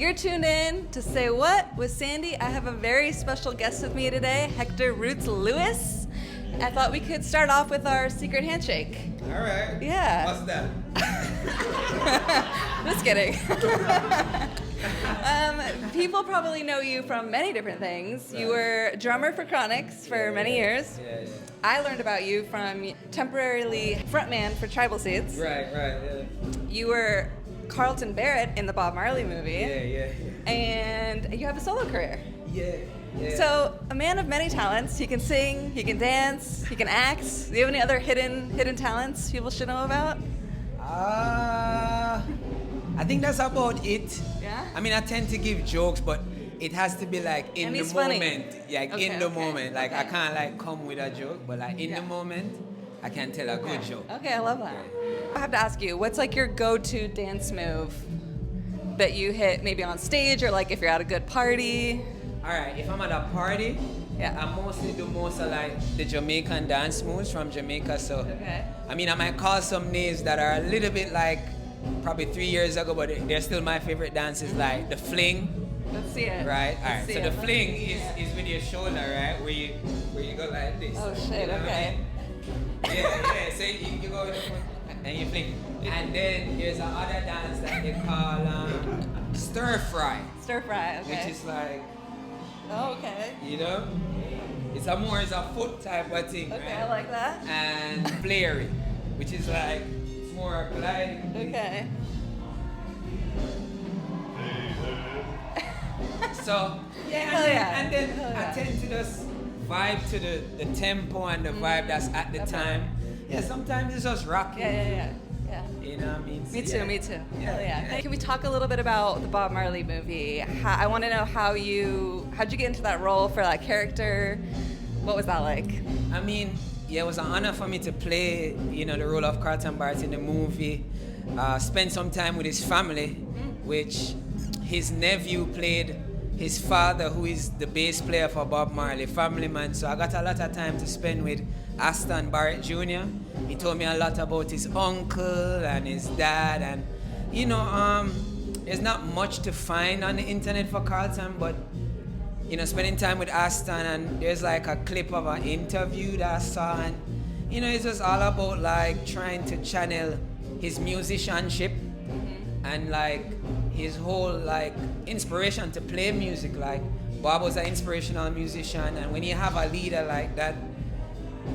You're tuned in to Say What with Sandy. I have a very special guest with me today, Hector Roots Lewis. I thought we could start off with our secret handshake. All right. Yeah. What's that? Just kidding. People probably know you from many different things. You were drummer for Chronics for many years. Yeah. I learned about you from temporarily frontman for Tribal Seeds. Right, yeah. You were Carlton Barrett in the Bob Marley movie. Yeah. And you have a solo career. Yeah. So, a man of many talents. He can sing, he can dance, he can act. Do you have any other hidden talents people should know about? I think that's about it. Yeah? I mean, I tend to give jokes, but it has to be like in the moment. Like in the moment. Like I can't like come with a joke, but like in the moment, I can tell a good joke. Okay, I love that. I have to ask you, what's like your go-to dance move that you hit maybe on stage or like if you're at a good party? All right, if I'm at a party, I mostly do most of like the Jamaican dance moves from Jamaica. So, I mean, I might call some names that are a little bit like probably 3 years ago, but they're still my favorite dances, like the fling. Let's see it. Right. All right. So the fling is with your shoulder, right? Where you go like this. Oh shit. You know Okay. What I mean? Yeah. So you go with the foot and you fling. And then there's another dance that they call stir fry. Stir fry. Okay. Which is like. Oh, okay. You know, it's a foot type of thing. Okay, right? I like that. And flary, which is like it's more gliding. Okay. So and then I tend to just vibe to the tempo and the vibe that's at the time. Yeah, sometimes it's just rock. Yeah. You know what I mean? Me too. Hell yeah. Yeah. Can we talk a little bit about the Bob Marley movie? I want to know how'd you get into that role for that character? What was that like? I mean, it was an honor for me to play, the role of Carlton Barrett in the movie. Spend some time with his family, which his nephew played his father, who is the bass player for Bob Marley, family man. So I got a lot of time to spend with Aston Barrett Jr. He told me a lot about his uncle and his dad, and there's not much to find on the internet for Carlton, but spending time with Aston, and there's like a clip of an interview that I saw, and it's just all about like trying to channel his musicianship and like his whole like inspiration to play music. Like Bob was an inspirational musician, and when you have a leader like that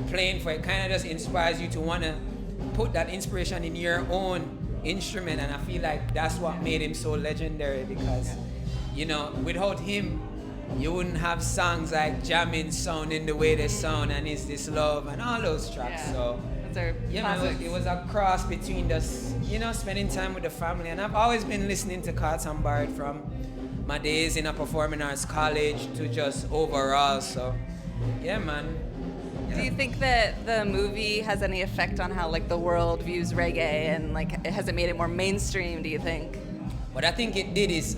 playing for it, kind of just inspires you to want to put that inspiration in your own instrument. And I feel like that's what made him so legendary, because without him you wouldn't have songs like Jamming sounding the way they sound, and Is This Love, and all those tracks. So it was a cross between just spending time with the family. And I've always been listening to Carlton Barrett from my days in a performing arts college to just overall. So yeah, man. Do you think that the movie has any effect on how like the world views reggae, and like has it made it more mainstream, do you think? What I think it did is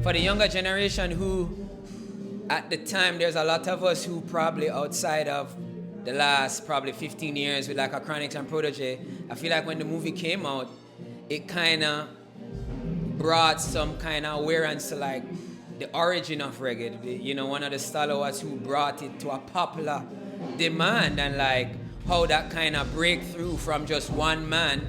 for the younger generation who at the time, there's a lot of us who probably outside of the last probably 15 years with like a Chronics and Protege, I feel like when the movie came out, it kind of brought some kind of awareness to like the origin of reggae. One of the stalwarts who brought it to a popular demand, and like how that kind of breakthrough from just one man,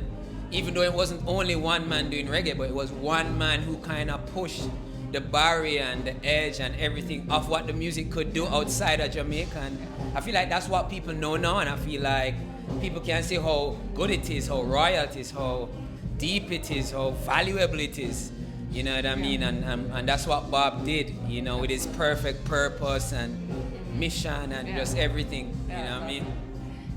even though it wasn't only one man doing reggae, but it was one man who kind of pushed the barrier and the edge and everything of what the music could do outside of Jamaica. And I feel like that's what people know now, and I feel like people can see how good it is, how royal it is, how deep it is, how valuable it is. You know what I mean? And that's what Bob did, with his perfect purpose and mission and just everything. You know what I mean?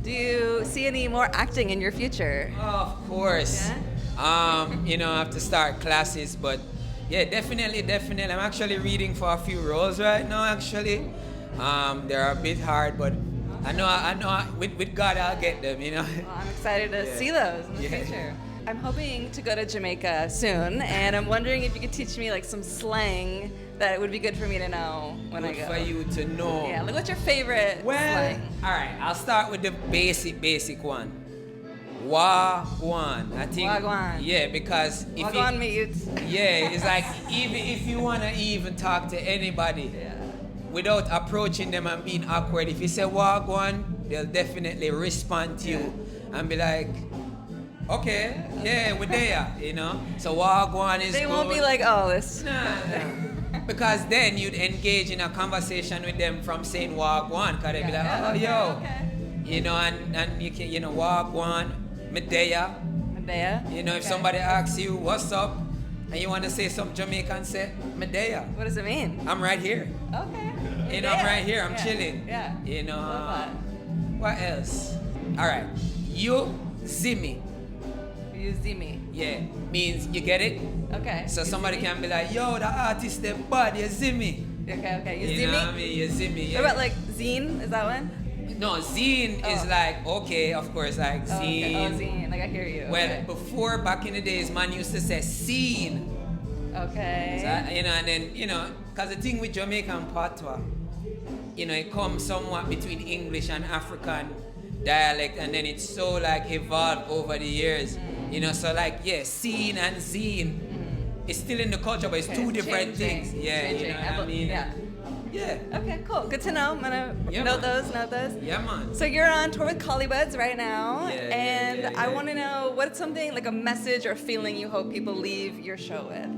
Do you see any more acting in your future? Oh, of course. I have to start classes, but yeah, definitely. I'm actually reading for a few roles right now, actually. They're a bit hard, but I know with God I'll get them, Well, I'm excited to see those in the future. I'm hoping to go to Jamaica soon, and I'm wondering if you could teach me like some slang that would be good for me to know when I go. Good for you to know. Yeah, like what's your favorite slang? All right, I'll start with the basic one. Wagwan. I think. Wagwan. Yeah, because if Wagwan mate. yeah, it's like even if you wanna even talk to anybody without approaching them and being awkward, if you say Wagwan, they'll definitely respond to you and be like, okay, yeah, we're there, you know. So Wagwan is. They good. won't be like, oh, this. Nah. Because then you'd engage in a conversation with them from saying Wagwan, because they'd be like, oh, yo. Okay. You know, and you can, you know, Wagwan, Medea. Medea? You know, if somebody asks you, what's up, and you want to say some Jamaican, say, Medea. What does it mean? I'm right here. Okay. You know, I'm right here, I'm chilling. Yeah. You know, Love what else? All right. You Zimmy. that. You Zimmy. Yeah, means you get it? Okay. So You somebody Zimmy? can be like, yo, the artist, they bad, you Zimmy. Okay. You You know what I Zimmy? mean? You Zimmy, yeah. What about like zine? Is that one? No, zine is like, okay, of course, like Oh, okay. zine. Oh, zine. Like I hear you. Well, Okay. before, back in the days, man used to say scene. Okay. So, you know, and then, you know, because the thing with Jamaican Patois, you know, it comes somewhat between English and African dialect, and then it's so like evolved over the years. You know, so like, yeah, scene and zine. It's still in the culture, but it's Okay, two it's different changing. things. Yeah, you know what I mean? Yeah. Yeah. Okay, cool. Good to know. I'm gonna note those. Yeah, man. So you're on tour with Collie Buddz right now, and yeah. I want to know what's something like a message or feeling you hope people leave your show with.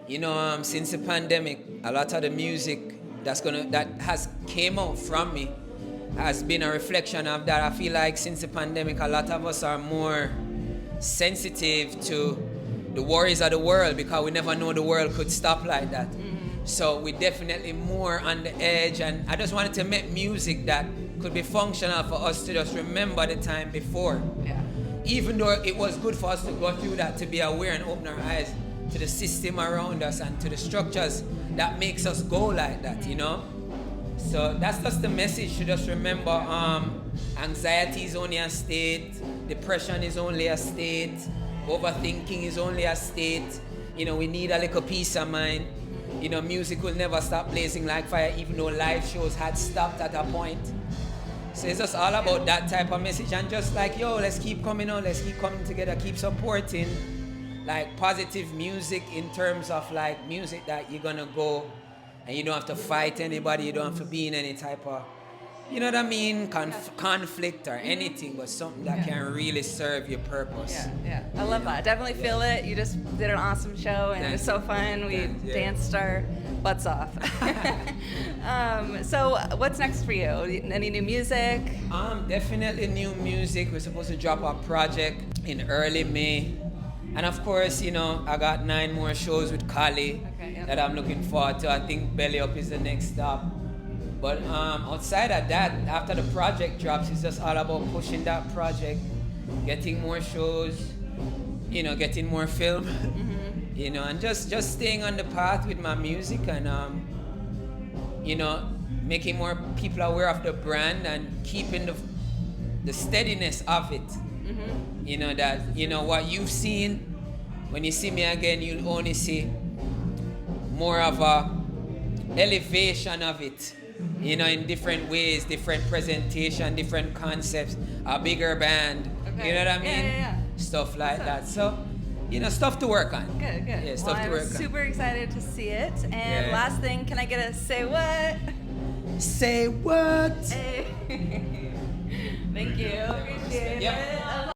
You know, since the pandemic, a lot of the music that has came out from me has been a reflection of that. I feel like since the pandemic, a lot of us are more sensitive to the worries of the world because we never know the world could stop like that. So we're definitely more on the edge, and I just wanted to make music that could be functional for us to just remember the time before. Yeah. Even though it was good for us to go through that, to be aware and open our eyes to the system around us and to the structures that makes us go like that, you know? So that's just the message, to just remember anxiety is only a state, depression is only a state, overthinking is only a state. You know, we need a little peace of mind. You know, music will never stop blazing like fire, even though live shows had stopped at a point. So it's just all about that type of message, and just like, yo, let's keep coming on, let's keep coming together, keep supporting like positive music in terms of like music that you're gonna go and you don't have to fight anybody, you don't have to be in any type of, you know what I mean, conflict or anything, but something that can really serve your purpose. Yeah. I love that. Definitely feel it. You just did an awesome show, and it was so fun. We danced our butts off. So what's next for you? Any new music? Definitely new music. We're supposed to drop our project in early May. And of course, you know, I got 9 more shows with Collie that I'm looking forward to. I think Belly Up is the next stop. But outside of that, after the project drops, it's just all about pushing that project, getting more shows, you know, getting more film, you know, and just staying on the path with my music, and you know, making more people aware of the brand and keeping the steadiness of it. You know, that, you know, what you've seen, when you see me again, you'll only see more of a elevation of it. You know, in different ways, different presentation, different concepts, a bigger band. You know what I mean? Yeah. Stuff like that. So, you know, stuff to work on. Good. Yeah, stuff to work on. I'm super excited to see it. And last thing, can I get a say what? Say what? Hey. Thank you. Appreciate it.